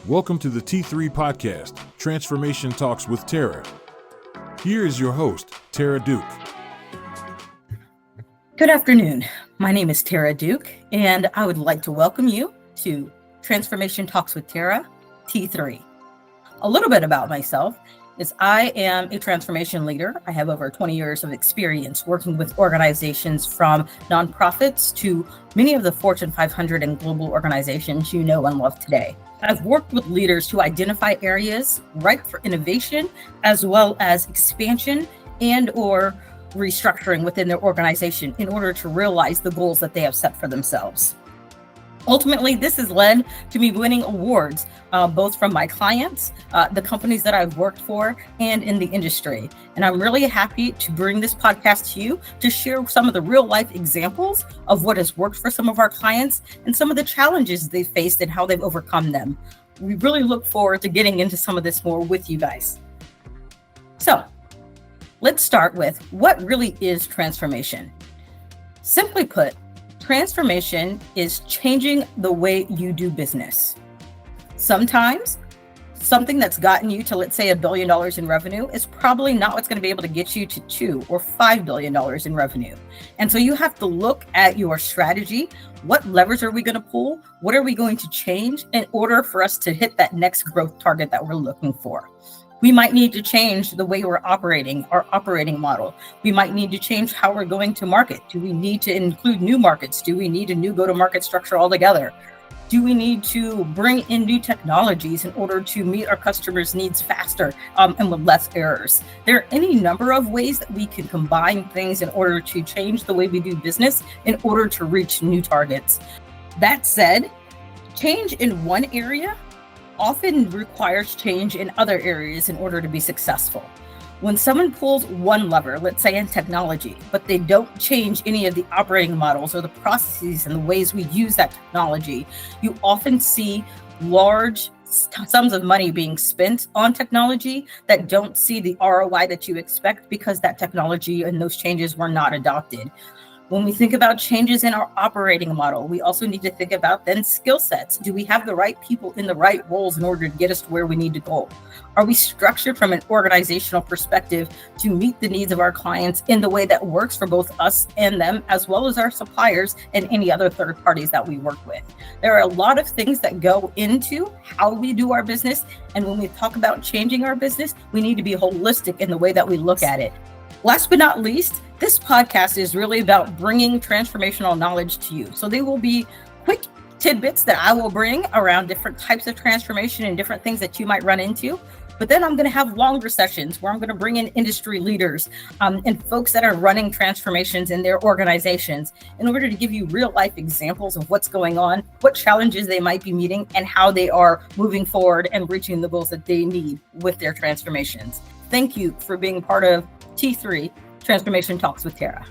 Welcome to the T3 podcast, Transformation Talks with Tara. Here is your host, Tara Duke. Good afternoon. My name is Tara Duke, and I would like to welcome you to Transformation Talks with Tara, T3. A little bit about myself is I am a transformation leader. I have over 20 years of experience working with organizations from nonprofits to many of the Fortune 500 and global organizations you know and love today. I've worked with leaders to identify areas ripe for innovation, as well as expansion and or restructuring within their organization in order to realize the goals that they have set for themselves. Ultimately, this has led to me winning awards, both from my clients, the companies that I've worked for, and in the industry. And I'm really happy to bring this podcast to you to share some of the real life examples of what has worked for some of our clients and some of the challenges they faced and how they've overcome them. We really look forward to getting into some of this more with you guys. So let's start with what really is transformation. Simply put, transformation is changing the way you do business. Sometimes something that's gotten you to, let's say, $1 billion in revenue is probably not what's going to be able to get you to $2 or $5 billion in revenue. And so you have to look at your strategy. What levers are we going to pull? What are we going to change in order for us to hit that next growth target that we're looking for? We might need to change the way we're operating, our operating model. We might need to change how we're going to market. Do we need to include new markets? Do we need a new go-to-market structure altogether? Do we need to bring in new technologies in order to meet our customers' needs faster and with less errors? There are any number of ways that we can combine things in order to change the way we do business in order to reach new targets. That said, change in one area often requires change in other areas in order to be successful. When someone pulls one lever, let's say in technology, but they don't change any of the operating models or the processes and the ways we use that technology, you often see large sums of money being spent on technology that don't see the ROI that you expect because that technology and those changes were not adopted. When we think about changes in our operating model, we also need to think about then skill sets. Do we have the right people in the right roles in order to get us to where we need to go? Are we structured from an organizational perspective to meet the needs of our clients in the way that works for both us and them, as well as our suppliers and any other third parties that we work with? There are a lot of things that go into how we do our business. And when we talk about changing our business, we need to be holistic in the way that we look at it. Last but not least, this podcast is really about bringing transformational knowledge to you. So they will be quick tidbits that I will bring around different types of transformation and different things that you might run into. But then I'm going to have longer sessions where I'm going to bring in industry leaders and folks that are running transformations in their organizations in order to give you real life examples of what's going on, what challenges they might be meeting, and how they are moving forward and reaching the goals that they need with their transformations. Thank you for being part of T3 Transformation Talks with Tara.